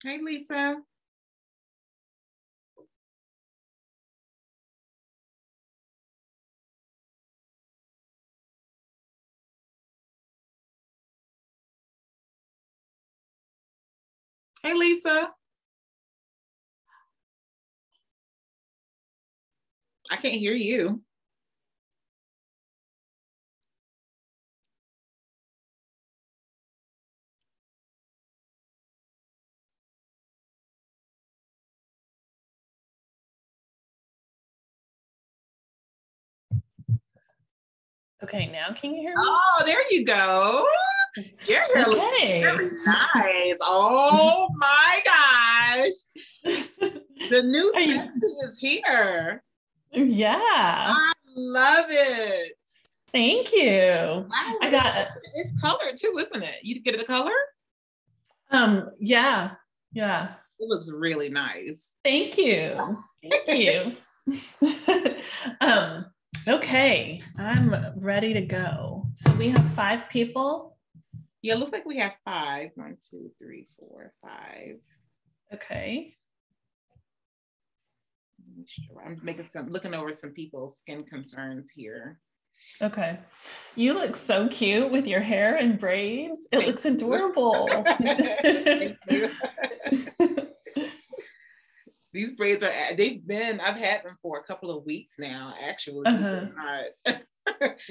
Hey, Lisa. Hey, Lisa. I can't hear you. Okay, now can you hear me? Oh, there you go. Your hair looks very nice. Oh my gosh. The new sexy is here. Yeah. I love it. Thank you. Wow, I got it's colored too, isn't it? You get it a color? Yeah. It looks really nice. Thank you. Thank you. Okay, I'm ready to go. So we have 5 people. Yeah, it looks like we have 5. 1, 2, 3, 4, 5. Okay. Sure. I'm looking over some people's skin concerns here. Okay. You look so cute with your hair and braids. It looks adorable. Thank you. These braids I've had them for a couple of weeks now, actually.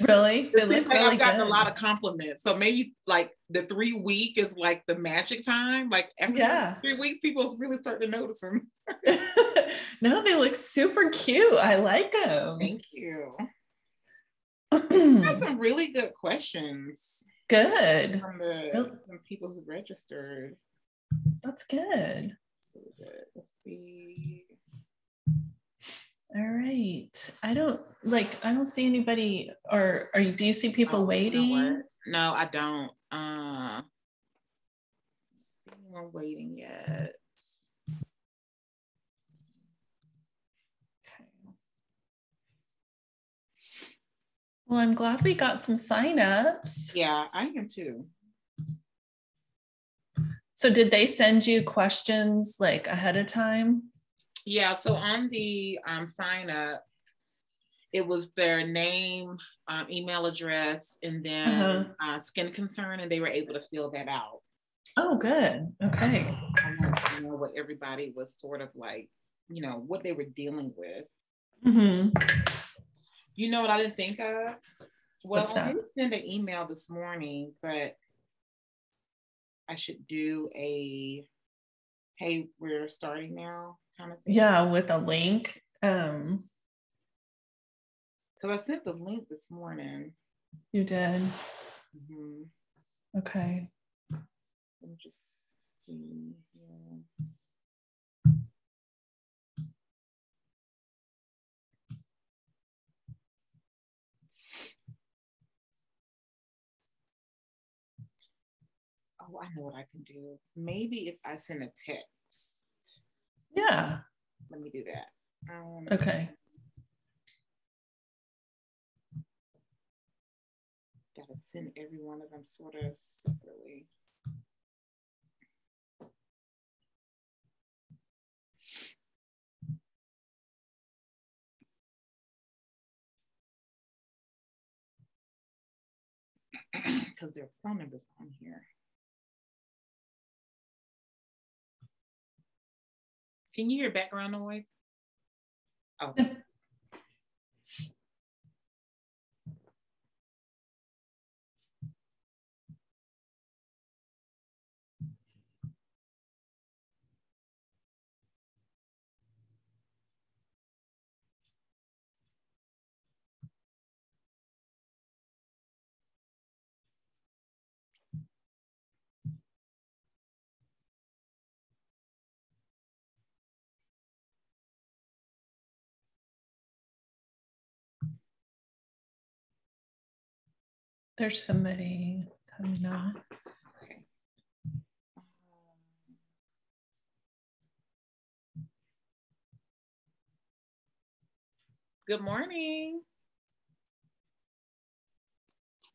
Really? It seems like I've gotten a lot of compliments. So maybe like the 3 week is like the magic time. Like after 3 weeks, people really start to notice them. No, they look super cute. I like them. Thank you. That's some really good questions. Good. From people who registered. That's good. Let's see. All right. I don't see anybody, or do you see people waiting? You know no, I don't. See anyone waiting yet. Well, I'm glad we got some signups. Yeah, I am too. So did they send you questions like ahead of time? Yeah, so on the sign up, it was their name, email address, and then skin concern, and they were able to fill that out. Oh, good. Okay. I wanted to know what everybody was sort of like, what they were dealing with. Mm-hmm. You know what I didn't think of? Well, I did send an email this morning, but I should do a, hey, we're starting now kind of thing. Yeah, with a link. Because I sent the link this morning. You did? Mm-hmm. Okay. Let me just see here. Oh, I know what I can do. Maybe if I send a text. Yeah. Let me do that. Okay. Gotta send every one of them sort of separately. Because their phone numbers on here. Can you hear background noise? Oh. There's somebody coming on. Okay. Good morning.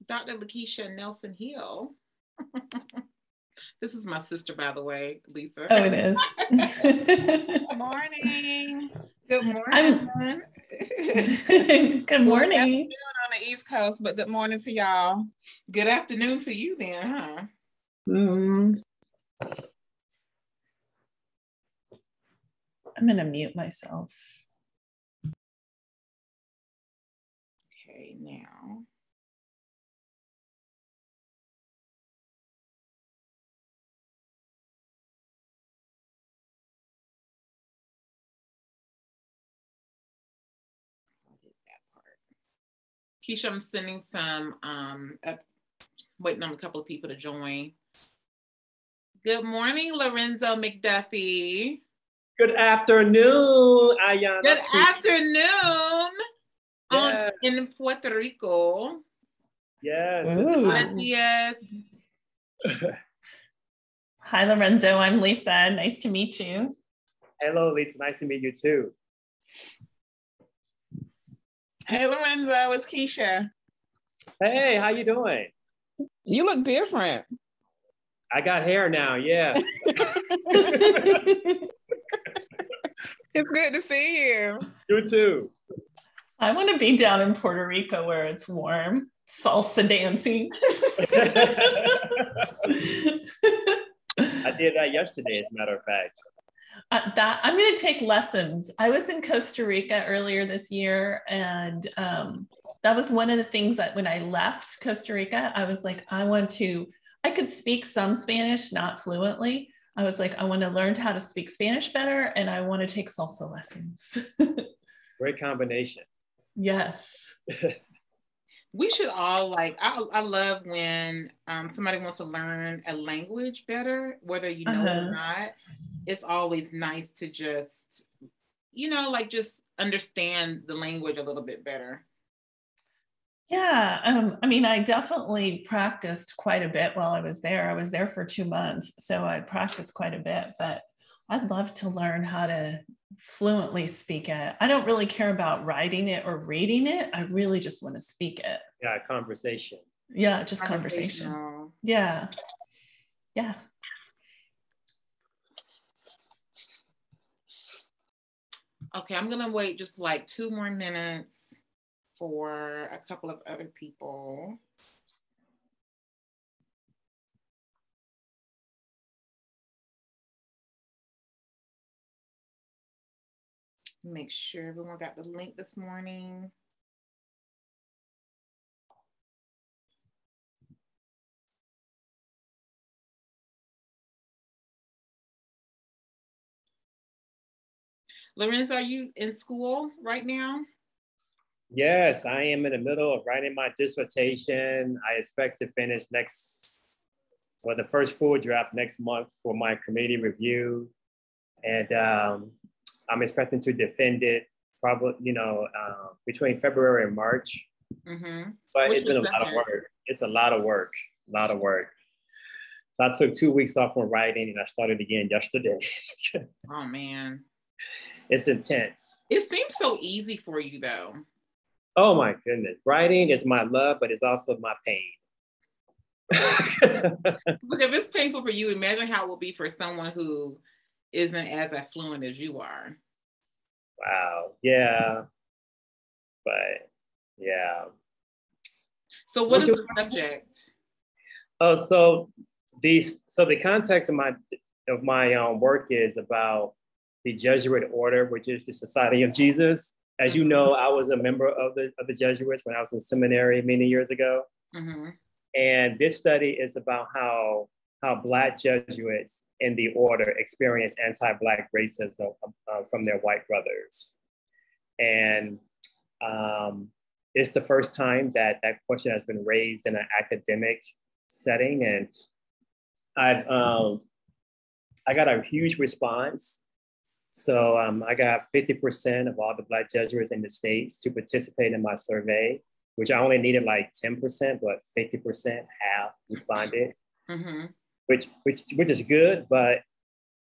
Dr. Lakeisha Nelson Hill. This is my sister, by the way, Lisa. Oh, it is. Good morning. Good morning. Good morning. On the East Coast, but good morning to y'all. Good afternoon to you then, huh? I'm going to mute myself. Okay, now. Keisha, I'm sending some, waiting on a couple of people to join. Good morning, Lorenzo McDuffie. Good afternoon, Ayanna. Good afternoon. Yeah. In Puerto Rico. Yes. Yes. Hi, Lorenzo. I'm Lisa. Nice to meet you. Hello, Lisa. Nice to meet you too. Hey, Lorenzo. It's Keisha. Hey, how you doing? You look different. I got hair now. Yes. It's good to see you. You too. I want to be down in Puerto Rico where it's warm. Salsa dancing. I did that yesterday, as a matter of fact. I'm going to take lessons. I was in Costa Rica earlier this year, and that was one of the things that when I left Costa Rica, I was like, I could speak some Spanish, not fluently. I was like, I want to learn how to speak Spanish better, and I want to take salsa lessons. Great combination. Yes. We should all I love when somebody wants to learn a language better, whether you know it or not. It's always nice to just, just understand the language a little bit better. Yeah. I mean, I definitely practiced quite a bit while I was there. I was there for 2 months, so I practiced quite a bit, but I'd love to learn how to fluently speak it. I don't really care about writing it or reading it. I really just want to speak it. Yeah, conversation. Yeah, just conversation. Yeah. Yeah. Okay, I'm gonna wait just like 2 more minutes for a couple of other people. Make sure everyone got the link this morning. Lorenzo, are you in school right now? Yes, I am in the middle of writing my dissertation. I expect to finish the first full draft next month for my committee review. And I'm expecting to defend it probably, between February and March. Mm-hmm. But it's been a lot of work. It's a lot of work. So I took 2 weeks off from writing and I started again yesterday. Oh, man. It's intense. It seems so easy for you, though. Oh, my goodness. Writing is my love, but it's also my pain. Look, if it's painful for you, imagine how it will be for someone who isn't as affluent as you are. Wow. Yeah. But yeah. So what is the subject? Oh, so the context of my work is about the Jesuit order, which is the Society of Jesus. As you know, I was a member of the Jesuits when I was in seminary many years ago. Mm-hmm. And this study is about how Black Jesuits in the order experience anti-Black racism from their white brothers. And it's the first time that question has been raised in an academic setting. And I got a huge response. So I got 50% of all the Black Jesuits in the States to participate in my survey. which I only needed like 10%, but 50% half responded, which is good, but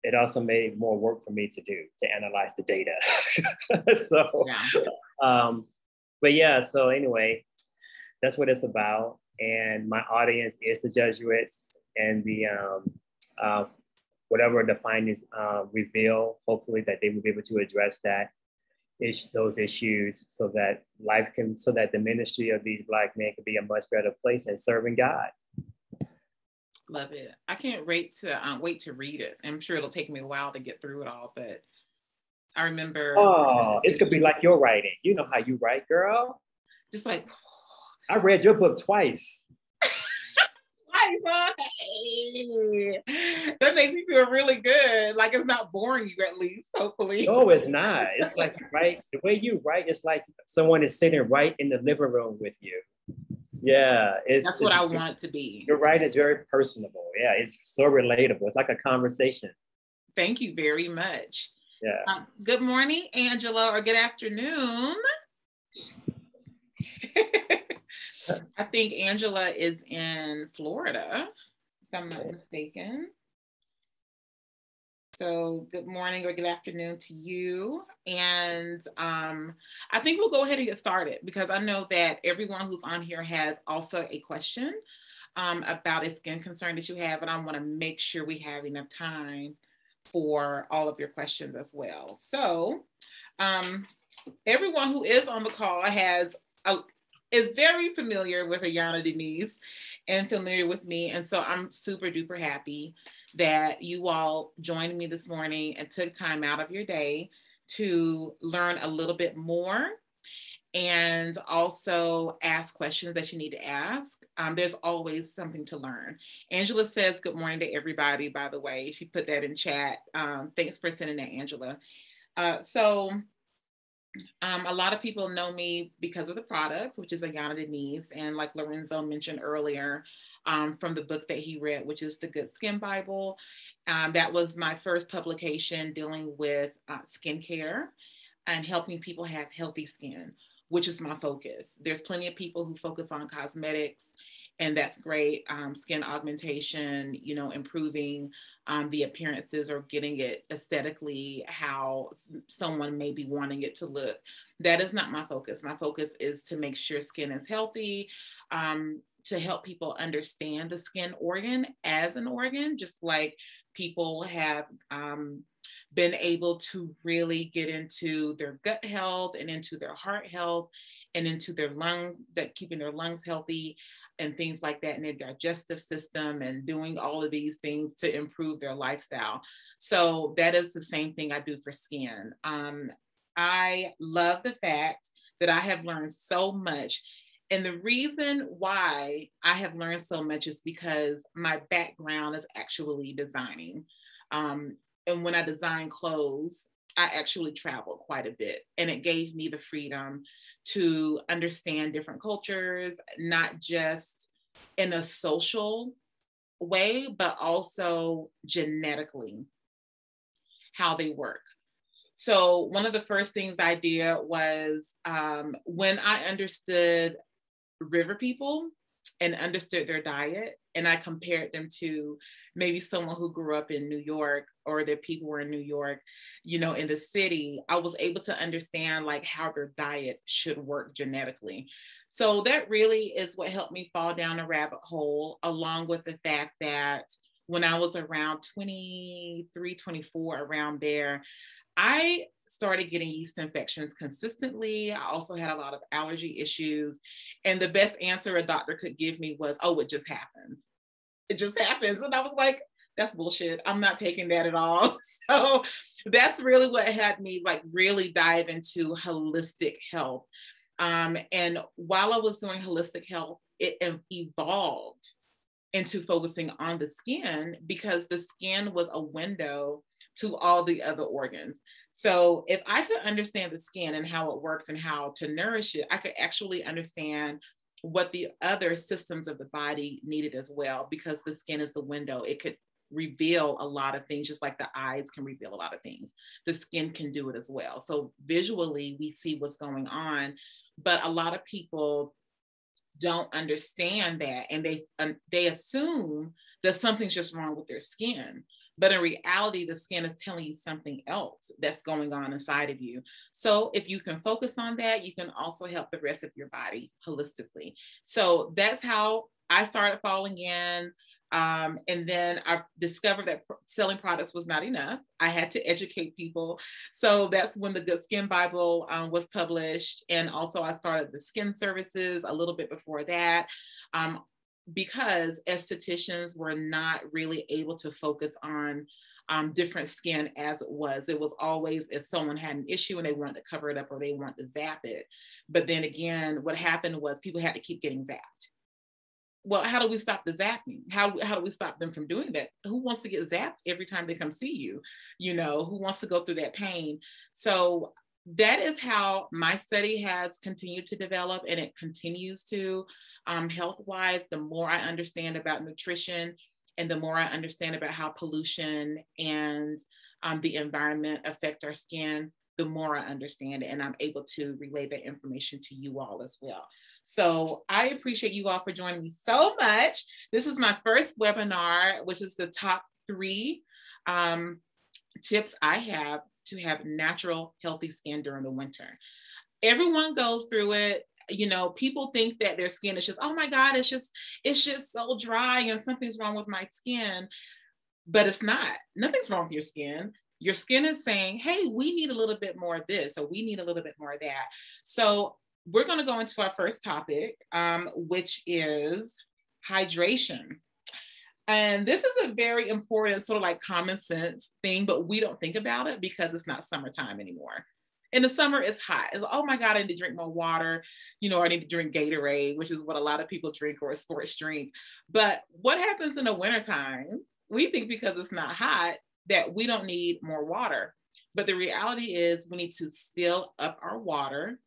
it also made more work for me to do, to analyze the data. So, but yeah, so anyway, that's what it's about. And my audience is the Jesuits and the, whatever the findings reveal, hopefully that they will be able to address those issues so that the ministry of these Black men could be a much better place and serving God. Love it. I can't wait to read it. I'm sure it'll take me a while to get through it all, but I remember. Oh, it could be like your writing. You know how you write, girl. Just like. I read your book twice. That makes me feel really good. Like it's not boring you, at least, hopefully. No, it's not. It's like the way you write, it's like someone is sitting right in the living room with you. Yeah, that's what I want it to be. Your writing is very personable. Yeah, it's so relatable. It's like a conversation. Thank you very much. Yeah. Good morning, Angela, or good afternoon. I think Angela is in Florida, if I'm not mistaken. So good morning or good afternoon to you. And I think we'll go ahead and get started because I know that everyone who's on here has also a question about a skin concern that you have. And I want to make sure we have enough time for all of your questions as well. So everyone who is on the call is very familiar with Ayanna Denise and familiar with me. And so I'm super duper happy that you all joined me this morning and took time out of your day to learn a little bit more and also ask questions that you need to ask. There's always something to learn. Angela says, good morning to everybody, by the way. She put that in chat. Thanks for sending that, Angela. A lot of people know me because of the products, which is Ayanna Denise, and like Lorenzo mentioned earlier, from the book that he read, which is the Good Skin Bible. That was my first publication dealing with skincare and helping people have healthy skin, which is my focus. There's plenty of people who focus on cosmetics, and that's great. Skin augmentation, improving the appearances or getting it aesthetically how someone may be wanting it to look. That is not my focus. My focus is to make sure skin is healthy, to help people understand the skin organ as an organ, just like people have been able to really get into their gut health and into their heart health and into their keeping their lungs healthy and things like that in their digestive system and doing all of these things to improve their lifestyle. So that is the same thing I do for skin. I love the fact that I have learned so much. And the reason why I have learned so much is because my background is actually designing. And when I design clothes, I actually traveled quite a bit, and it gave me the freedom to understand different cultures, not just in a social way, but also genetically, how they work. So one of the first things I did was when I understood river people and understood their diet, and I compared them to maybe someone who grew up in New York, or their people were in New York, in the city, I was able to understand like how their diets should work genetically. So that really is what helped me fall down a rabbit hole, along with the fact that when I was around 23, 24, around there, I started getting yeast infections consistently. I also had a lot of allergy issues. And the best answer a doctor could give me was, oh, it just happens. It just happens. And I was like, that's bullshit. I'm not taking that at all. So that's really what had me like really dive into holistic health. And while I was doing holistic health, it evolved into focusing on the skin, because the skin was a window to all the other organs. So if I could understand the skin and how it works and how to nourish it, I could actually understand what the other systems of the body needed as well, because the skin is the window. It could reveal a lot of things, just like the eyes can reveal a lot of things. The skin can do it as well. So visually, we see what's going on, but a lot of people don't understand that, and they assume that something's just wrong with their skin. But in reality, the skin is telling you something else that's going on inside of you. So if you can focus on that, you can also help the rest of your body holistically. So that's how I started falling in. And then I discovered that selling products was not enough. I had to educate people. So that's when the Good Skin Bible was published. And also I started the skin services a little bit before that. Because estheticians were not really able to focus on different skin as it was. It was always if someone had an issue and they wanted to cover it up or they wanted to zap it. But then again, what happened was people had to keep getting zapped. Well, how do we stop the zapping? How do we stop them from doing that? Who wants to get zapped every time they come see you? You know, who wants to go through that pain? So that is how my study has continued to develop, and it continues to health-wise. The more I understand about nutrition and the more I understand about how pollution and the environment affect our skin, the more I understand it, and I'm able to relay that information to you all as well. So I appreciate you all for joining me so much. This is my first webinar, which is the top 3 tips I have to have natural, healthy skin during the winter. Everyone goes through it. You know, people think that their skin is just, oh my God, it's just so dry and something's wrong with my skin. But it's not. Nothing's wrong with your skin. Your skin is saying, hey, we need a little bit more of this, or we need a little bit more of that. So we're going to go into our first topic, which is hydration. And this is a very important sort of like common sense thing, but we don't think about it because it's not summertime anymore. In the summer, it's hot. It's, oh my God, I need to drink more water. You know, I need to drink Gatorade, which is what a lot of people drink, or a sports drink. But what happens in the wintertime? We think because it's not hot that we don't need more water. But the reality is we need to still up our water.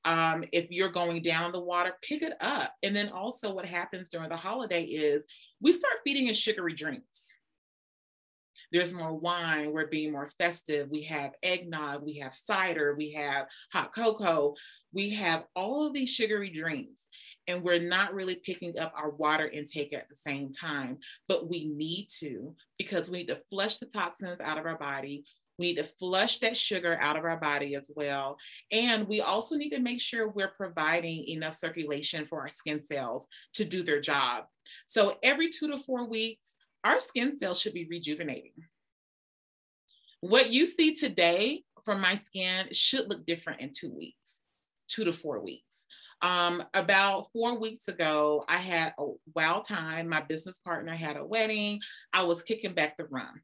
If you're going down the water, pick it up. And then also what happens during the holiday is we start feeding in sugary drinks. There's more wine, we're being more festive. We have eggnog, we have cider, we have hot cocoa. We have all of these sugary drinks, and we're not really picking up our water intake at the same time, but we need to, because we need to flush the toxins out of our body. We need to flush that sugar out of our body as well. And we also need to make sure we're providing enough circulation for our skin cells to do their job. So every 2 to 4 weeks, our skin cells should be rejuvenating. What you see today from my skin should look different in 2 weeks, 2 to 4 weeks. About 4 weeks ago, I had a wild time. My business partner had a wedding. I was kicking back the rum.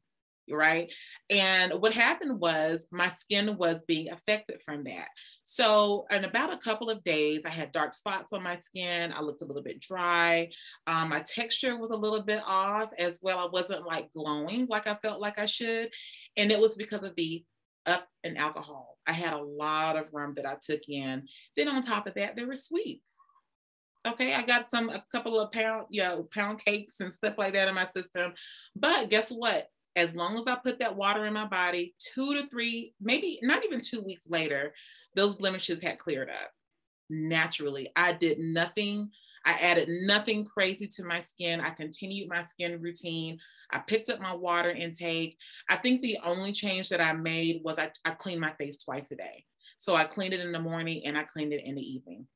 Right. And what happened was my skin was being affected from that. So in about a couple of days, I had dark spots on my skin. I looked a little bit dry. My texture was a little bit off as well. I wasn't like glowing like I felt like I should. And it was because of the up in alcohol. I had a lot of rum that I took in. Then on top of that, there were sweets. Okay, I got a couple of pound cakes and stuff like that in my system. But guess what? As long as I put that water in my body, 2 to 3, maybe not even 2 weeks later, those blemishes had cleared up naturally. I did nothing. I added nothing crazy to my skin. I continued my skin routine. I picked up my water intake. I think the only change that I made was I cleaned my face twice a day. So I cleaned it in the morning and I cleaned it in the evening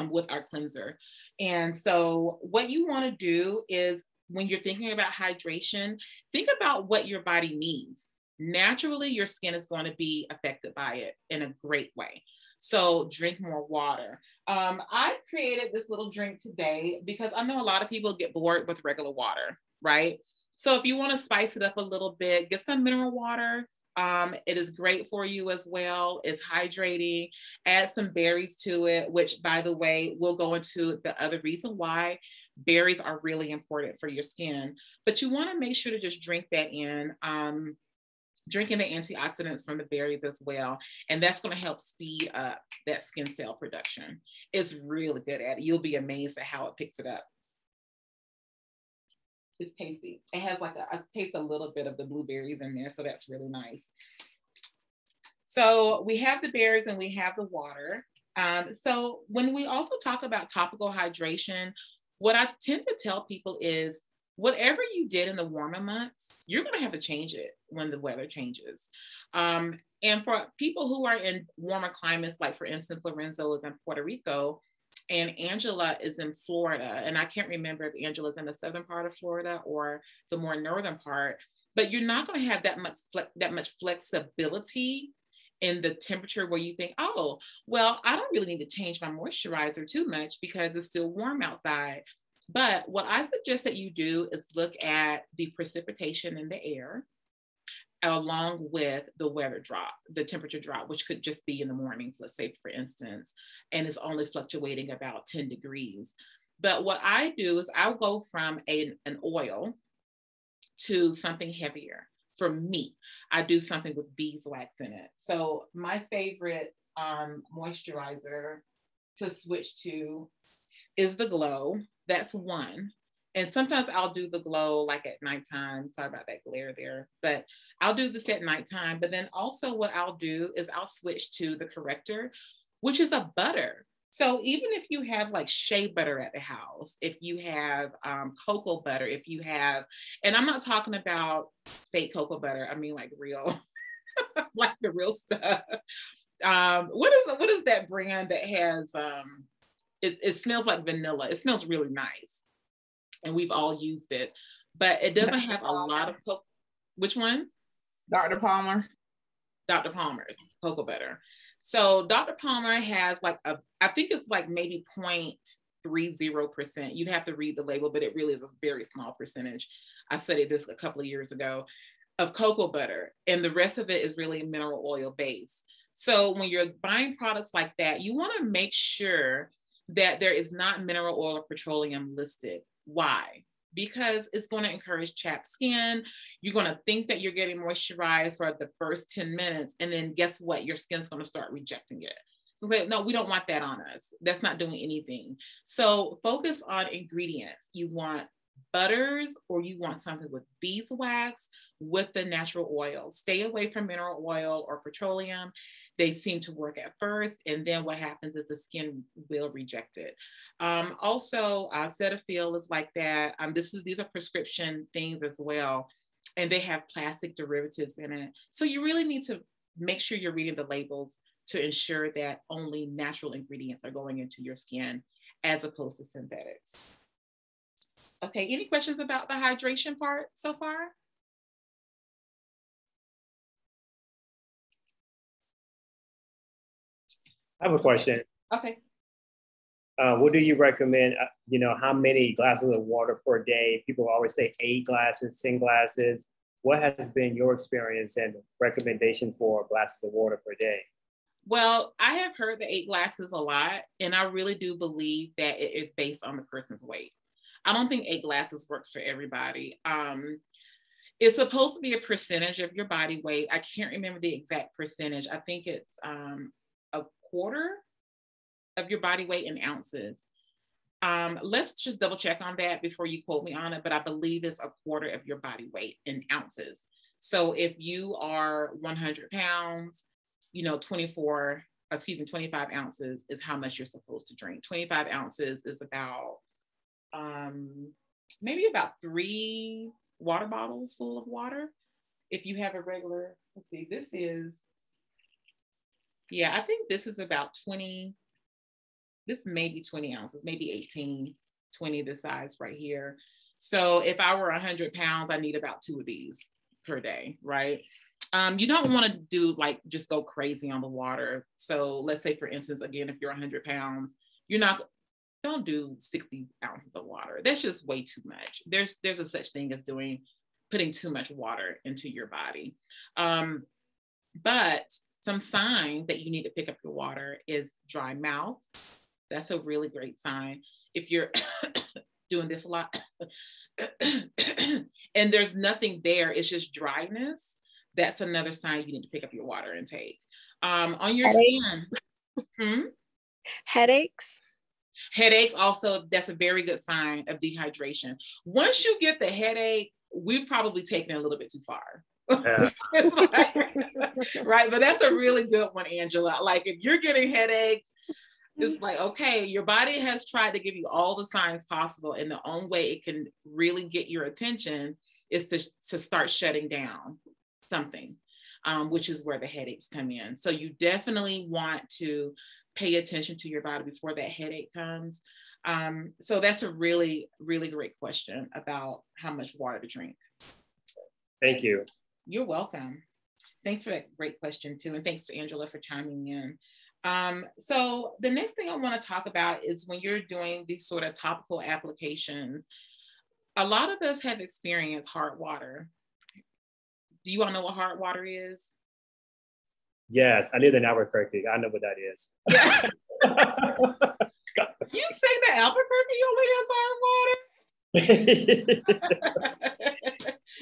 with our cleanser. And so what you want to do is, when you're thinking about hydration, think about what your body needs. Naturally, your skin is going to be affected by it in a great way. So drink more water. I created this little drink today because I know a lot of people get bored with regular water, right? So if you want to spice it up a little bit, get some mineral water. It is great for you as well. It's hydrating. Add some berries to it, which, by the way, we'll go into the other reason why berries are really important for your skin. But you want to make sure to just drink that in. Drinking the antioxidants from the berries as well. And that's going to help speed up that skin cell production. It's really good at it. You'll be amazed at how it picks it up. It's tasty. It has like I taste a little bit of the blueberries in there, so that's really nice. So we have the berries and we have the water. So when we also talk about topical hydration, what I tend to tell people is whatever you did in the warmer months, you're going to have to change it when the weather changes. And for people who are in warmer climates, like for instance, Lorenzo is in Puerto Rico and Angela is in Florida. And I can't remember if Angela's in the southern part of Florida or the more northern part, but you're not going to have that much flexibility in the temperature where you think, oh, well, I don't really need to change my moisturizer too much because it's still warm outside. But what I suggest that you do is look at the precipitation in the air along with the weather drop, the temperature drop, which could just be in the mornings, let's say, for instance, and it's only fluctuating about 10 degrees. But what I do is I'll go from an oil to something heavier. For me, I do something with beeswax in it. So my favorite moisturizer to switch to is the Glow. That's one. And sometimes I'll do the Glow like at nighttime. Sorry about that glare there, but I'll do this at nighttime. But then also what I'll do is I'll switch to the corrector, which is a butter. So even if you have like shea butter at the house, if you have cocoa butter, if you have, and I'm not talking about fake cocoa butter, I mean like real, like the real stuff. What is that brand that has, it smells like vanilla. It smells really nice. And we've all used it, but it doesn't have a lot of cocoa. Which one? Dr. Palmer. Dr. Palmer's cocoa butter. So Dr. Palmer has like I think it's like maybe 0.30%. You'd have to read the label, but it really is a very small percentage. I studied this a couple of years ago of cocoa butter, and the rest of it is really mineral oil based. So when you're buying products like that, you want to make sure that there is not mineral oil or petroleum listed. Why? Because it's going to encourage chapped skin. You're going to think that you're getting moisturized for the first 10 minutes. And then guess what? Your skin's going to start rejecting it. So say, no, we don't want that on us. That's not doing anything. So focus on ingredients. You want butters or you want something with beeswax with the natural oil. Stay away from mineral oil or petroleum. They seem to work at first, and then what happens is the skin will reject it. Also, Cetaphil is like that. These are prescription things as well, and they have plastic derivatives in it. So you really need to make sure you're reading the labels to ensure that only natural ingredients are going into your skin as opposed to synthetics. Okay, any questions about the hydration part so far? I have a question. Okay. What do you recommend? How many glasses of water per day? People always say 8 glasses, 10 glasses. What has been your experience and recommendation for glasses of water per day? Well, I have heard the 8 glasses a lot, and I really do believe that it is based on the person's weight. I don't think 8 glasses works for everybody. It's supposed to be a percentage of your body weight. I can't remember the exact percentage. I think it's a quarter of your body weight in ounces. Let's just double check on that before you quote me on it, but I believe it's a quarter of your body weight in ounces. So if you are 100 pounds, 25 ounces is how much you're supposed to drink. 25 ounces is about maybe about 3 water bottles full of water. If you have a regular, let's see, this is, yeah, I think this is about 20, this may be 20 ounces, maybe 18, 20, this size right here. So if I were 100 pounds, I need about 2 of these per day, right? You don't want to do just go crazy on the water. So let's say, for instance, again, if you're 100 pounds, don't do 60 ounces of water. That's just way too much. There's a such thing as putting too much water into your body. But some signs that you need to pick up your water is dry mouth. That's a really great sign. If you're doing this a lot and there's nothing there, it's just dryness, that's another sign you need to pick up your water intake. On your skin. Headaches also, that's a very good sign of dehydration. Once you get the headache, we've probably taken it a little bit too far. Right, but that's a really good one, Angela. Like if you're getting headaches, It's like, okay, your body has tried to give you all the signs possible, and the only way it can really get your attention is to start shutting down something, which is where the headaches come in. So you definitely want to pay attention to your body before that headache comes. So that's a really, really great question about how much water to drink. Thank you. You're welcome. Thanks for that great question too. And thanks to Angela for chiming in. So the next thing I want to talk about is when you're doing these sort of topical applications, a lot of us have experienced hard water. Do you all know what hard water is? Yes, I live in Albuquerque. I know what that is. Yeah. You say that Albuquerque only has hard water?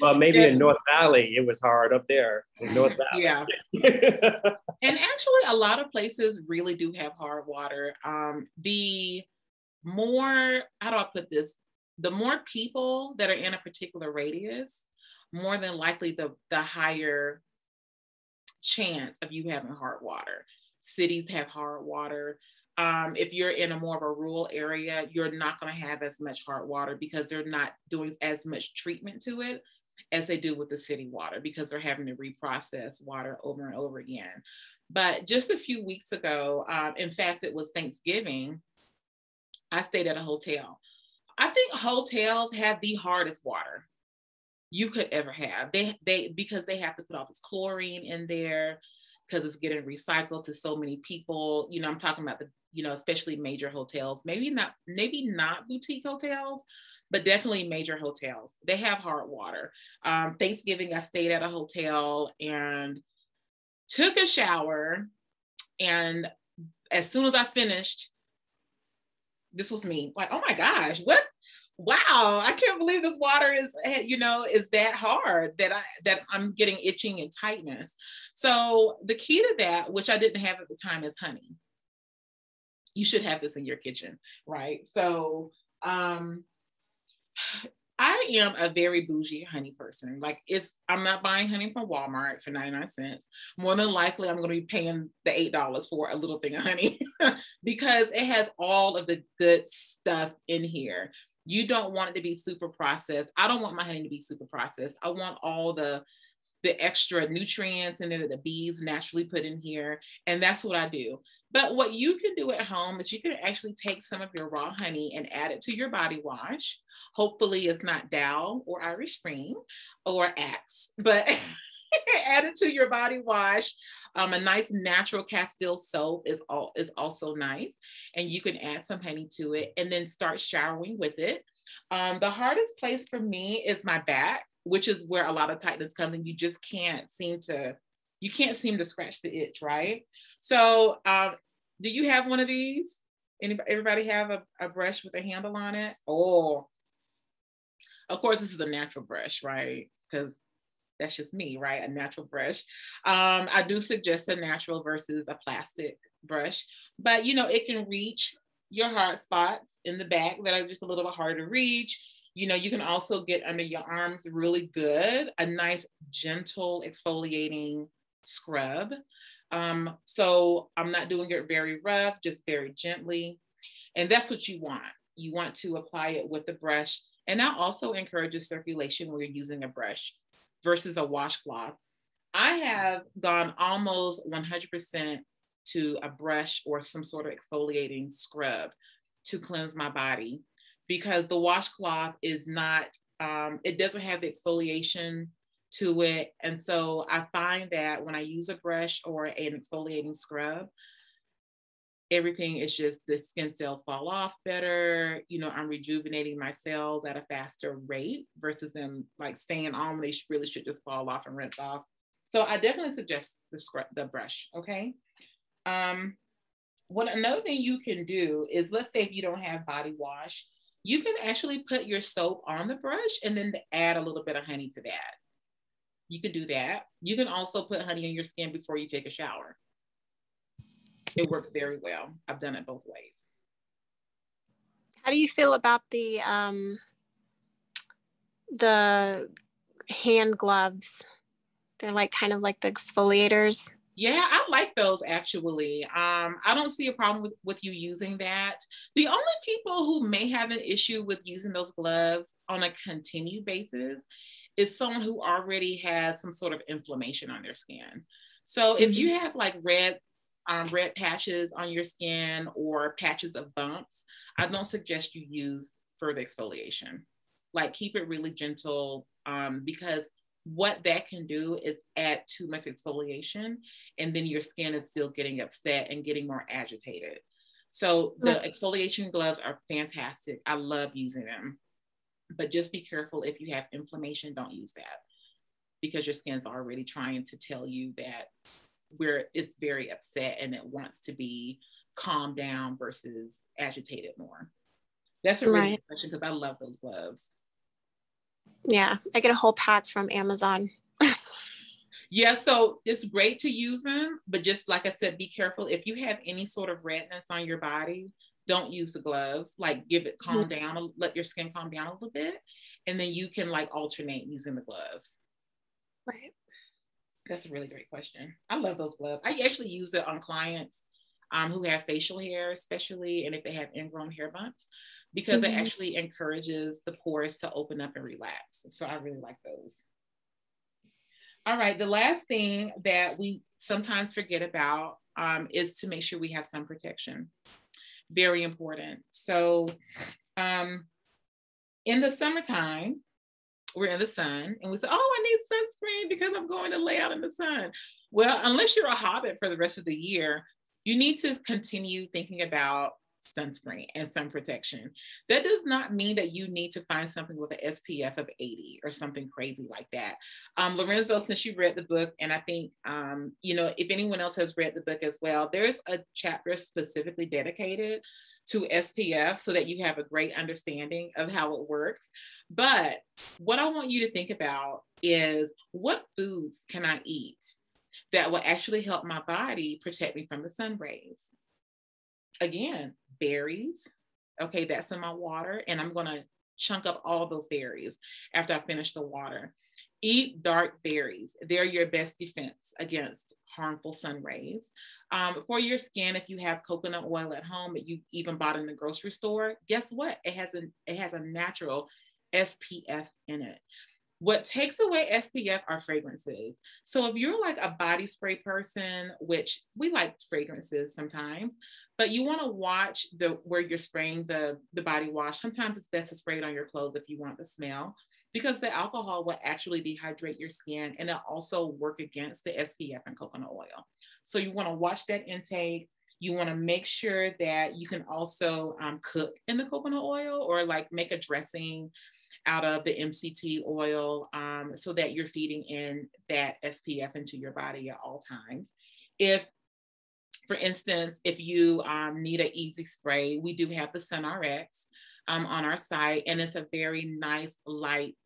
Well, maybe in North Valley, it was hard up there in North Valley. Yeah. And actually, a lot of places really do have hard water. The more, how do I put this? The more people that are in a particular radius, more than likely the higher chance of you having hard water. Cities have hard water. If you're in a more of a rural area, you're not going to have as much hard water because they're not doing as much treatment to it as they do with the city water, because they're having to reprocess water over and over again. But just a few weeks ago, in fact, it was Thanksgiving, I stayed at a hotel. I think hotels have the hardest water you could ever have. Because they have to put all this chlorine in there, because it's getting recycled to so many people. You know, I'm talking about especially major hotels, maybe not boutique hotels, but definitely major hotels. They have hard water. Thanksgiving, I stayed at a hotel and took a shower. And as soon as I finished, this was me, like, oh my gosh, what? Wow, I can't believe this water is that hard, that I'm getting itching and tightness. So the key to that, which I didn't have at the time, is honey. You should have this in your kitchen, right? So I am a very bougie honey person. Like, I'm not buying honey from Walmart for 99 cents. More than likely, I'm going to be paying the $8 for a little thing of honey because it has all of the good stuff in here. You don't want it to be super processed. I don't want my honey to be super processed. I want all the extra nutrients in there that the bees naturally put in here. And that's what I do. But what you can do at home is you can actually take some of your raw honey and add it to your body wash. Hopefully it's not Dow or Irish Spring or Axe, but add it to your body wash. A nice natural Castile soap is also nice. And you can add some honey to it and then start showering with it. The hardest place for me is my back, which is where a lot of tightness comes, and you just can't seem to scratch the itch, right? So do you have one of these? Everybody have a brush with a handle on it? Oh, of course, this is a natural brush, right? Because that's just me, right? A natural brush. I do suggest a natural versus a plastic brush, but it can reach your hard spots in the back that are just a little bit harder to reach. You can also get under your arms really good, a nice gentle exfoliating scrub. So I'm not doing it very rough, just very gently. And that's what you want. You want to apply it with the brush. And that also encourages circulation when you're using a brush versus a washcloth. I have gone almost 100% to a brush or some sort of exfoliating scrub to cleanse my body, because the washcloth is not, it doesn't have the exfoliation to it. And so I find that when I use a brush or an exfoliating scrub, everything is just, the skin cells fall off better. I'm rejuvenating my cells at a faster rate versus them like staying on. They really should just fall off and rinse off. So I definitely suggest the brush, okay? Another thing you can do is, let's say if you don't have body wash, you can actually put your soap on the brush and then add a little bit of honey to that. You can do that. You can also put honey on your skin before you take a shower. It works very well. I've done it both ways. How do you feel about the hand gloves? They're like kind of like the exfoliators. Yeah, I like those actually. I don't see a problem with you using that. The only people who may have an issue with using those gloves on a continued basis is someone who already has some sort of inflammation on their skin. So if you have like red patches on your skin or patches of bumps, I don't suggest you use further exfoliation. Like keep it really gentle, because what that can do is add too much exfoliation, and then your skin is still getting upset and getting more agitated. So the exfoliation gloves are fantastic. I love using them, but just be careful. If you have inflammation, don't use that, because your skin's already trying to tell you that it's very upset and it wants to be calmed down versus agitated more. That's a really good question, because I love those gloves. Yeah, I get a whole pack from Amazon. Yeah, so it's great to use them, but just like I said, be careful. If you have any sort of redness on your body, don't use the gloves. Like give it calm down, let your skin calm down a little bit, and then you can like alternate using the gloves. Right. That's a really great question. I love those gloves. I actually use it on clients who have facial hair, especially, and if they have ingrown hair bumps, because it actually encourages the pores to open up and relax. So I really like those. All right, the last thing that we sometimes forget about is to make sure we have sun protection. Very important. So in the summertime, we're in the sun and we say, oh, I need sunscreen because I'm going to lay out in the sun. Well, unless you're a hobbit for the rest of the year, you need to continue thinking about sunscreen and sun protection. That does not mean that you need to find something with an SPF of 80 or something crazy like that. Lorenzo, since you read the book, and I think, if anyone else has read the book as well, there's a chapter specifically dedicated to SPF so that you have a great understanding of how it works. But what I want you to think about is, what foods can I eat that will actually help my body protect me from the sun rays? Again, berries. Okay, that's in my water, and I'm going to chunk up all those berries after I finish the water. Eat dark berries. They're your best defense against harmful sun rays. For your skin, if you have coconut oil at home that you even bought in the grocery store, guess what? It has a natural SPF in it. What takes away SPF are fragrances. So if you're like a body spray person, which we like fragrances sometimes, but you want to watch where you're spraying the body wash. Sometimes it's best to spray it on your clothes if you want the smell, because the alcohol will actually dehydrate your skin, and it'll also work against the SPF in coconut oil. So you want to watch that intake. You want to make sure that you can also cook in the coconut oil, or like make a dressing out of the MCT oil, so that you're feeding in that SPF into your body at all times. If, for instance, if you need an easy spray, we do have the SunRx on our site, and it's a very nice light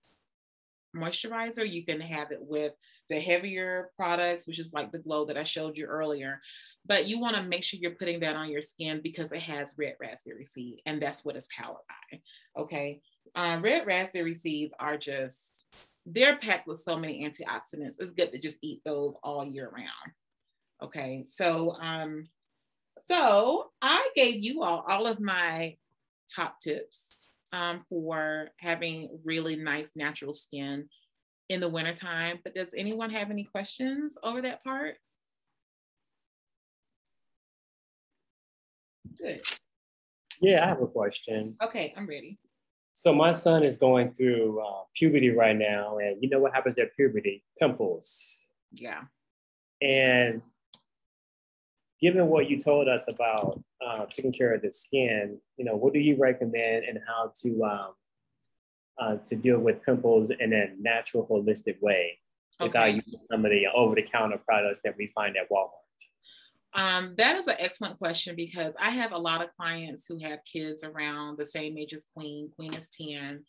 moisturizer. You can have it with the heavier products, which is like the glow that I showed you earlier, but you want to make sure you're putting that on your skin because it has red raspberry seed, and that's what it's powered by. Okay. Red raspberry seeds they're packed with so many antioxidants. It's good to just eat those all year round. Okay. So I gave you all of my top tips for having really nice natural skin in the wintertime. But does anyone have any questions over that part? Good. Yeah, I have a question. Okay, I'm ready. So my son is going through puberty right now, and you know what happens at puberty? Pimples. Yeah. And given what you told us about taking care of the skin, what do you recommend and how to deal with pimples in a natural, holistic way without using some of the over-the-counter products that we find at Walmart? That is an excellent question, because I have a lot of clients who have kids around the same age as Queen. Queen is 10.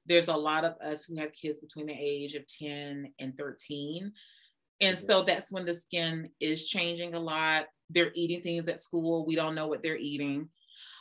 There's a lot of us who have kids between the age of 10 and 13. And so that's when the skin is changing a lot. They're eating things at school. We don't know what they're eating.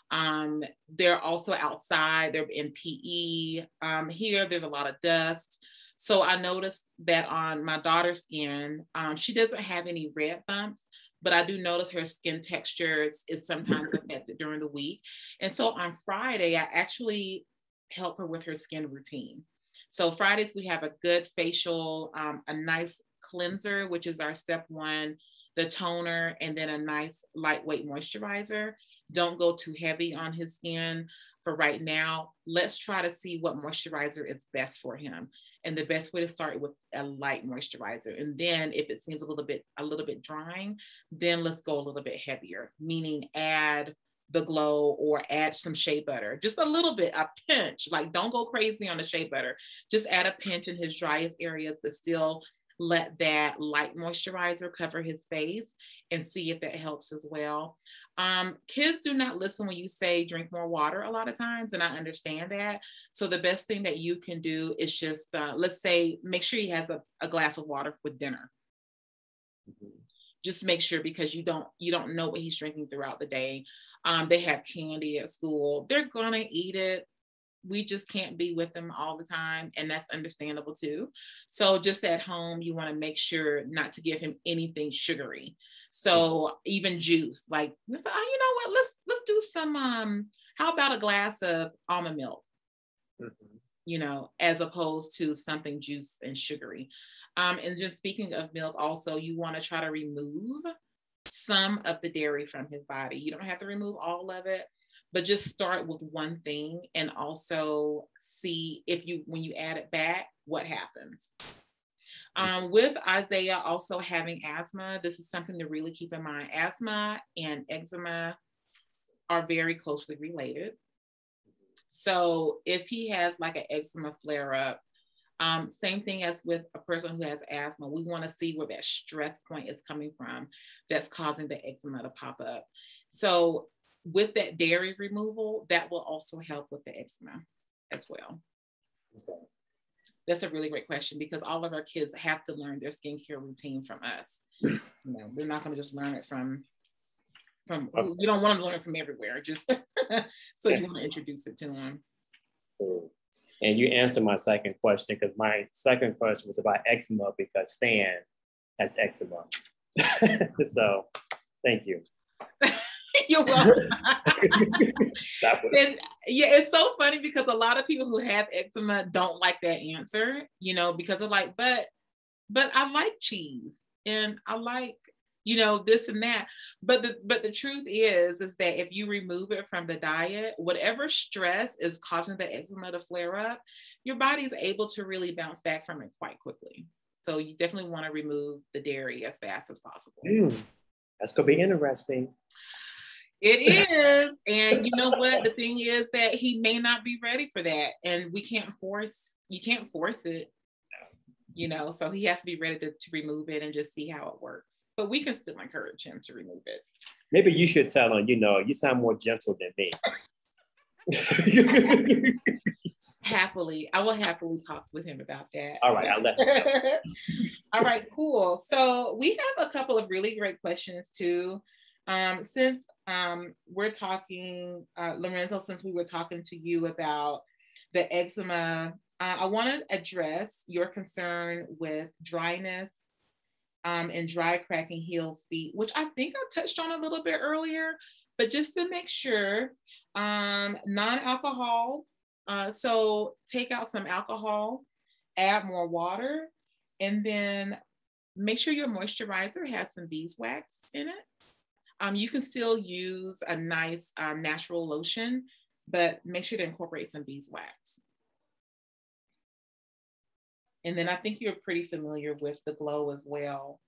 They're also outside. They're in PE. Here, there's a lot of dust. So I noticed that on my daughter's skin, she doesn't have any red bumps, but I do notice her skin texture is sometimes affected during the week. And so on Friday, I actually help her with her skin routine. So Fridays, we have a good facial, a nice cleanser, which is our step one, the toner, and then a nice lightweight moisturizer. Don't go too heavy on his skin for right now. Let's try to see what moisturizer is best for him. And the best way to start with a light moisturizer. And then if it seems a little bit drying, then let's go a little bit heavier, meaning add the glow or add some shea butter, just a little bit, a pinch. Like, don't go crazy on the shea butter. Just add a pinch in his driest areas, but still let that light moisturizer cover his face and see if that helps as well. Kids do not listen when you say drink more water a lot of times, and I understand that. So the best thing that you can do is just, let's say, make sure he has a glass of water with dinner. Just make sure, because you don't know what he's drinking throughout the day. They have candy at school. They're gonna eat it. We just can't be with them all the time, and that's understandable too. So just at home, you want to make sure not to give him anything sugary. So even juice, like, oh, you know what? Let's do some. How about a glass of almond milk? You know, as opposed to something juice and sugary. And just speaking of milk, also, you want to try to remove some of the dairy from his body. You don't have to remove all of it, but just start with one thing and also see when you add it back, what happens. With Isaiah also having asthma, this is something to really keep in mind. Asthma and eczema are very closely related. So if he has like an eczema flare up, same thing as with a person who has asthma, we want to see where that stress point is coming from that's causing the eczema to pop up. So with that dairy removal, that will also help with the eczema as well. Okay. That's a really great question, because all of our kids have to learn their skincare routine from us. You know, they're not going to just learn it from you don't want them to learn it from everywhere, just so you want to introduce it to them. And you answered my second question, because my second question was about eczema, because Stan has eczema. So thank you. You're welcome. It's so funny, because a lot of people who have eczema don't like that answer, you know, because they're like, but I like cheese and I like, you know, this and that. But the truth is that if you remove it from the diet, whatever stress is causing the eczema to flare up, your body is able to really bounce back from it quite quickly. So you definitely want to remove the dairy as fast as possible. That's gonna be interesting. It is. And you know what? The thing is that he may not be ready for that. And you can't force it, you know, so he has to be ready to remove it and just see how it works. But we can still encourage him to remove it. Maybe you should tell him, you know, you sound more gentle than me. I will happily talk with him about that. All right, I'll let him know. All right, cool. So we have a couple of really great questions too. Since we're talking, Lorenzo, since we were talking to you about the eczema, I want to address your concern with dryness and dry, cracking heels, feet, which I think I touched on a little bit earlier, but just to make sure, non-alcohol. So take out some alcohol, add more water, and then make sure your moisturizer has some beeswax in it. You can still use a nice natural lotion, but make sure to incorporate some beeswax. And then I think you're pretty familiar with the glow as well.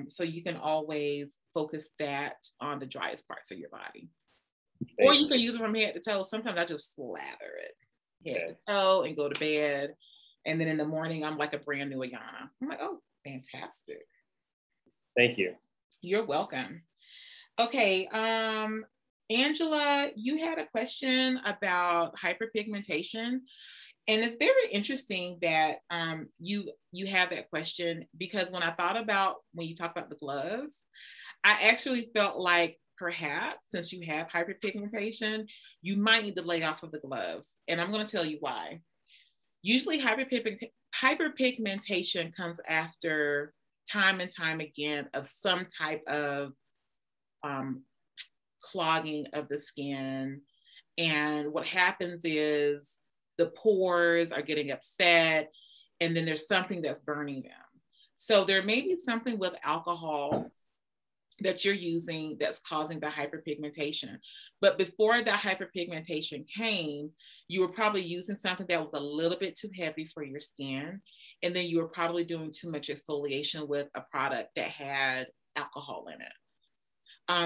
So you can always focus that on the driest parts of your body. Or you can use it from head to toe. Sometimes I just slather it head to toe and go to bed. And then in the morning, I'm like a brand new Ayanna. I'm like, oh, fantastic. Thank you. You're welcome. Okay, Angela, you had a question about hyperpigmentation. And it's very interesting that you have that question, because when I thought about when you talk about the gloves, I actually felt like perhaps since you have hyperpigmentation, you might need to lay off of the gloves. And I'm going to tell you why. Usually hyperpigmentation comes after time and time again of some type of clogging of the skin. And what happens is the pores are getting upset, and then there's something that's burning them. So there may be something with alcohol that you're using that's causing the hyperpigmentation. But before that hyperpigmentation came, you were probably using something that was a little bit too heavy for your skin. And then you were probably doing too much exfoliation with a product that had alcohol in it.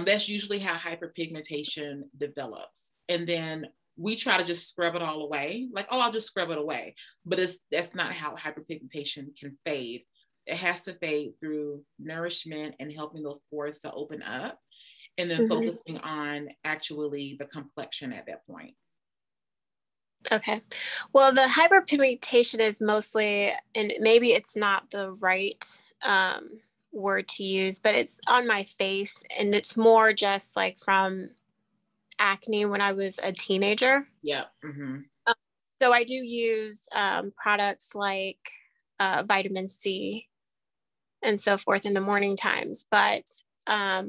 That's usually how hyperpigmentation develops. And then we try to just scrub it all away. Like, oh, I'll just scrub it away. But that's not how hyperpigmentation can fade. It has to fade through nourishment and helping those pores to open up, and then focusing on actually the complexion at that point. Okay. Well, the hyperpigmentation is mostly, and maybe it's not the right word to use, but it's on my face, and it's more just like from acne when I was a teenager. Yeah. So I do use products like vitamin C and so forth in the morning times. But I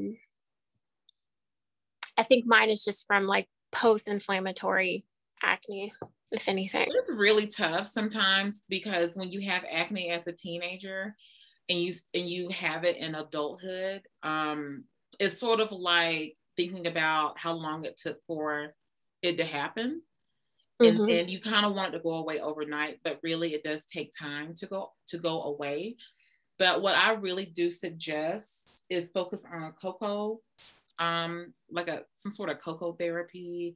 think mine is just from like post-inflammatory acne, if anything. It's really tough sometimes, because when you have acne as a teenager and you have it in adulthood, it's sort of like thinking about how long it took for it to happen. And you kind of want it to go away overnight, but really it does take time to go away. But what I really do suggest is focus on cocoa, like some sort of cocoa therapy,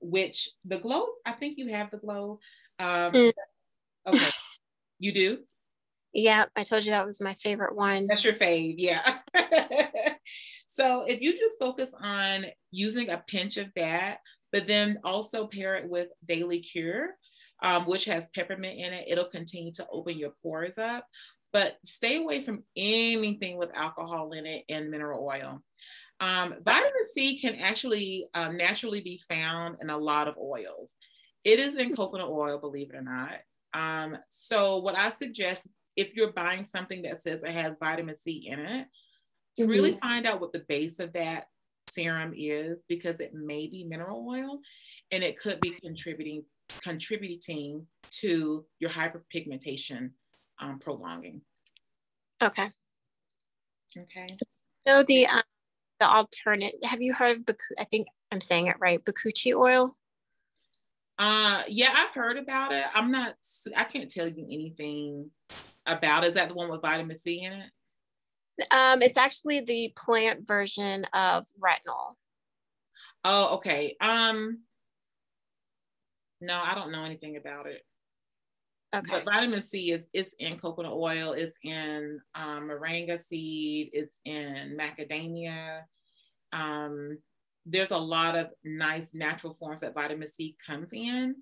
which the glow, I think you have the glow. Okay, you do? Yeah, I told you that was my favorite one. That's your fave, yeah. So if you just focus on using a pinch of that, but then also pair it with Daily Cure, which has peppermint in it, it'll continue to open your pores up. But stay away from anything with alcohol in it and mineral oil. Vitamin C can actually naturally be found in a lot of oils. It is in coconut oil, believe it or not. So what I suggest, if you're buying something that says it has vitamin C in it, really find out what the base of that serum is, because it may be mineral oil and it could be contributing to your hyperpigmentation prolonging. Okay. So the alternate, have you heard of I think I'm saying it right, bakuchi oil? Yeah, I've heard about it. I can't tell you anything about it. Is that the one with vitamin C in it? It's actually the plant version of retinol. Oh, okay. No, I don't know anything about it. Okay. But vitamin C is in coconut oil, it's in moringa seed, it's in macadamia. There's a lot of nice natural forms that vitamin C comes in.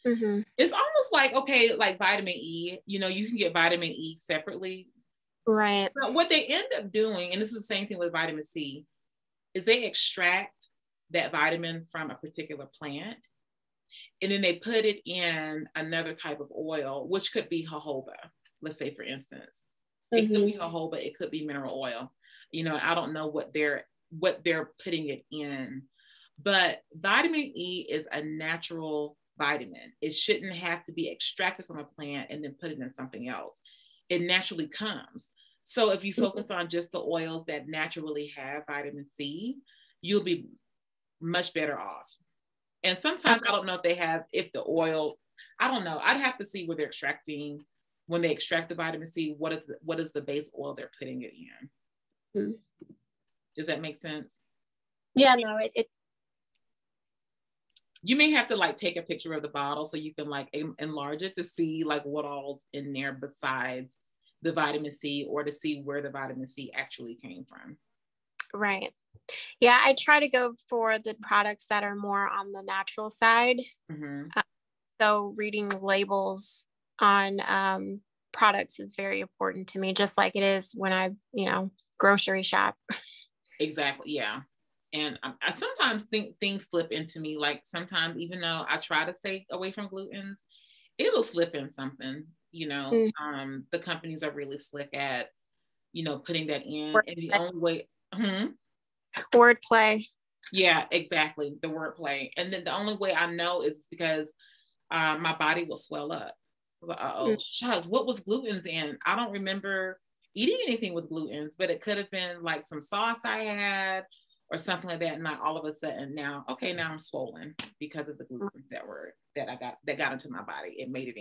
It's almost like, okay, like vitamin E, you can get vitamin E separately. Right. But what they end up doing, and this is the same thing with vitamin C, is they extract that vitamin from a particular plant, and then they put it in another type of oil, which could be jojoba, let's say, for instance. It could be jojoba, it could be mineral oil. I don't know what they're putting it in, but vitamin E is a natural vitamin. It shouldn't have to be extracted from a plant and then put it in something else. It naturally comes. So if you focus on just the oils that naturally have vitamin C, you'll be much better off. And sometimes I don't know if the oil, I don't know. I'd have to see where they're extracting, when they extract the vitamin C, what is the base oil they're putting it in. Does that make sense? Yeah, no, it you may have to like take a picture of the bottle so you can like enlarge it to see like what all's in there besides the vitamin C, or to see where the vitamin C actually came from. Right. Yeah, I try to go for the products that are more on the natural side. So reading labels on products is very important to me, just like it is when I, grocery shop. Exactly. Yeah. And I sometimes think things slip into me. Like sometimes, even though I try to stay away from glutens, it'll slip in something, you know. The companies are really slick at, you know, putting that in. Wordplay. And the only way, wordplay. Yeah, exactly. The wordplay. And then the only way I know is because my body will swell up. Uh-oh, shucks, what was glutens in? I don't remember eating anything with glutens, but it could have been like some sauce I had or something like that. And all of a sudden now I'm swollen because of the glutens that got into my body. It made it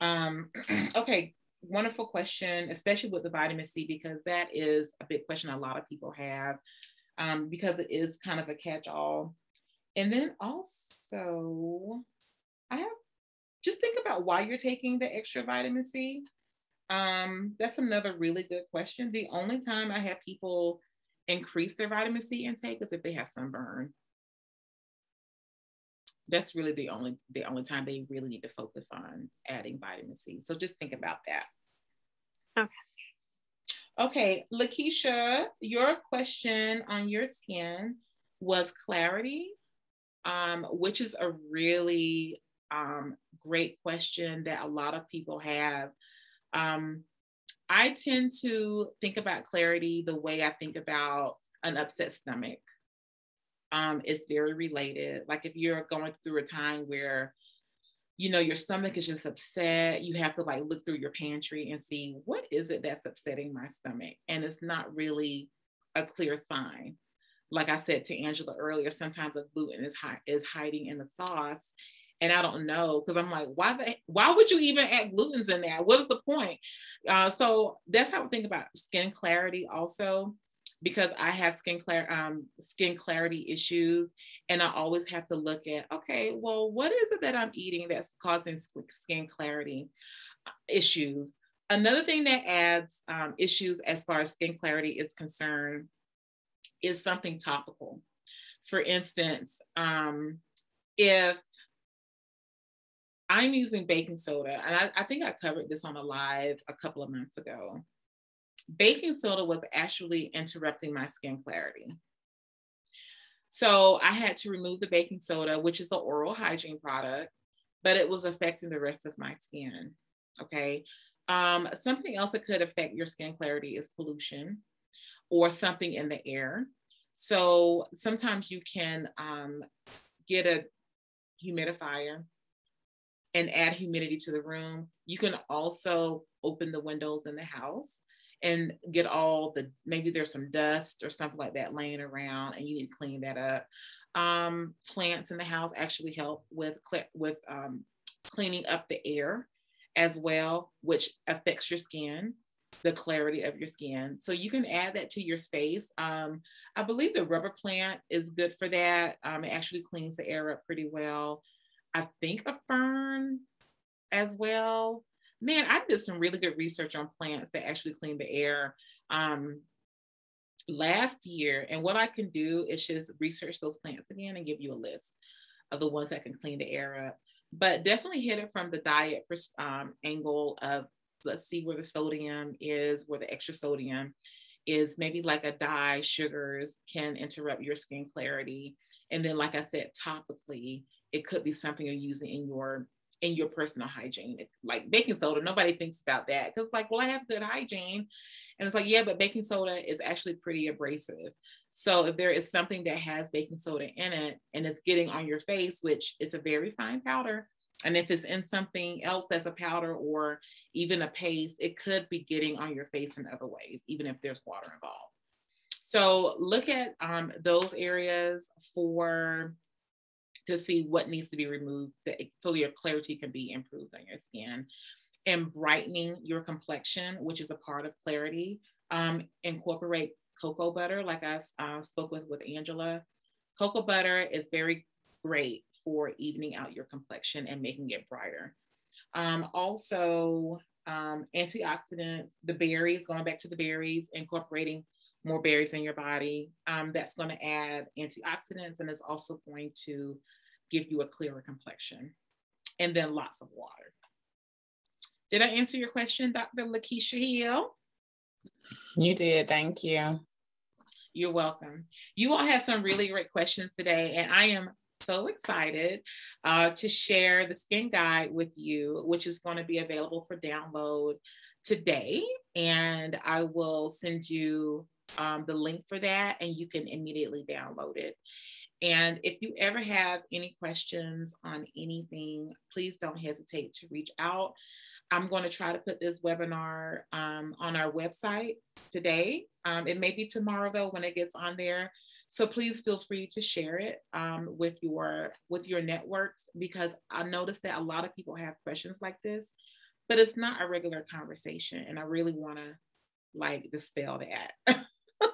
in. Okay, wonderful question, especially with the vitamin C, because that is a big question a lot of people have, because it is kind of a catch-all. And then also, just think about why you're taking the extra vitamin C. That's another really good question. The only time I have people increase their vitamin C intake is if they have sunburn. That's really the only time they really need to focus on adding vitamin C. So just think about that. Okay, Lakeisha, your question on your skin was clarity, which is a really great question that a lot of people have. I tend to think about clarity the way I think about an upset stomach. It's very related. Like if you're going through a time where, you know, your stomach is just upset, you have to like look through your pantry and see what is it that's upsetting my stomach. And it's not really a clear sign. Like I said to Angela earlier, sometimes the gluten is hiding in the sauce. And I don't know, because I'm like, why would you even add glutens in there? What is the point? So that's how I think about skin clarity also, because I have skin clarity issues, and I always have to look at, okay, well, what is it that I'm eating that's causing skin clarity issues? Another thing that adds issues as far as skin clarity is concerned is something topical. For instance, if I'm using baking soda, and I think I covered this on a live a couple of months ago. Baking soda was actually interrupting my skin clarity. So I had to remove the baking soda, which is an oral hygiene product, but it was affecting the rest of my skin. Okay. Something else that could affect your skin clarity is pollution or something in the air. So sometimes you can get a humidifier and add humidity to the room. You can also open the windows in the house and get maybe there's some dust or something like that laying around and you need to clean that up. Plants in the house actually help with cleaning up the air as well, which affects your skin, the clarity of your skin. So you can add that to your space. I believe the rubber plant is good for that. It actually cleans the air up pretty well. I think a fern as well. Man, I did some really good research on plants that actually clean the air last year. And what I can do is just research those plants again and give you a list of the ones that can clean the air up. But definitely hit it from the diet angle of, let's see where the sodium is, where the extra sodium is. Maybe like a dye, sugars can interrupt your skin clarity. And then, like I said, topically, it could be something you're using in your personal hygiene. Like baking soda, nobody thinks about that because like, well, I have good hygiene. And it's like, yeah, but baking soda is actually pretty abrasive. So if there is something that has baking soda in it and it's getting on your face, which is a very fine powder, and if it's in something else that's a powder or even a paste, it could be getting on your face in other ways, even if there's water involved. So look at those areas to see what needs to be removed so your clarity can be improved on your skin. And brightening your complexion, which is a part of clarity. Incorporate cocoa butter, like I spoke with Angela. Cocoa butter is very great for evening out your complexion and making it brighter. Also, antioxidants, the berries, going back to the berries, incorporating more berries in your body. That's going to add antioxidants and it's also going to give you a clearer complexion. And then lots of water. Did I answer your question, Dr. Lakeisha Hill? You did, thank you. You're welcome. You all had some really great questions today, and I am so excited to share the skin guide with you, which is going to be available for download today. And I will send you the link for that, and you can immediately download it. And if you ever have any questions on anything, please don't hesitate to reach out. I'm going to try to put this webinar on our website today. It may be tomorrow though when it gets on there. So please feel free to share it with your networks, because I noticed that a lot of people have questions like this, but it's not a regular conversation. And I really want to like dispel that.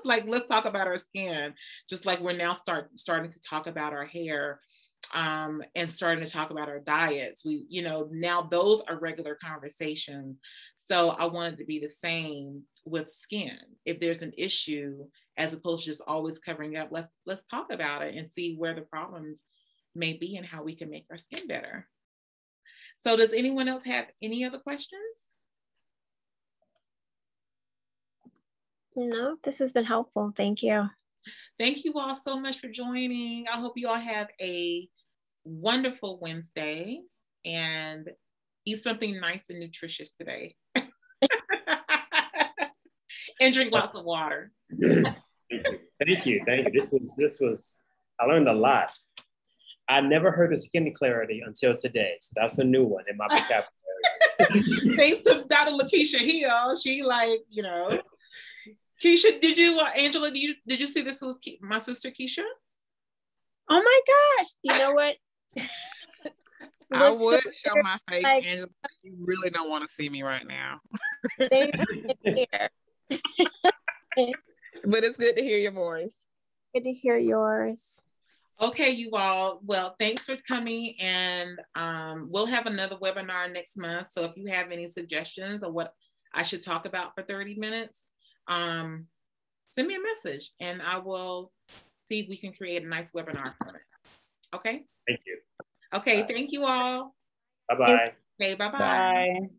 Like, let's talk about our skin, just like we're now starting to talk about our hair and starting to talk about our diets. We, now those are regular conversations. So I want it to be the same with skin. If there's an issue, as opposed to just always covering up, let's talk about it and see where the problems may be and how we can make our skin better. So does anyone else have any other questions? No, this has been helpful. Thank you. Thank you all so much for joining. I hope you all have a wonderful Wednesday and eat something nice and nutritious today. And drink lots of water. Thank you. This was, I learned a lot. I never heard of skin clarity until today. So that's a new one in my vocabulary. Thanks to Dr. Lakeisha Hill. She Keisha, did you, Angela, did you see this was my sister Keisha? Oh my gosh. You know what? I would show my face, Angela. You really don't want to see me right now. They here. But it's good to hear your voice. Good to hear yours. Okay, you all. Well, thanks for coming, and we'll have another webinar next month. So if you have any suggestions of what I should talk about for 30 minutes, send me a message and I will see if we can create a nice webinar for it. Okay? Thank you. Okay, thank you all. Bye-bye. Okay, bye-bye. Bye.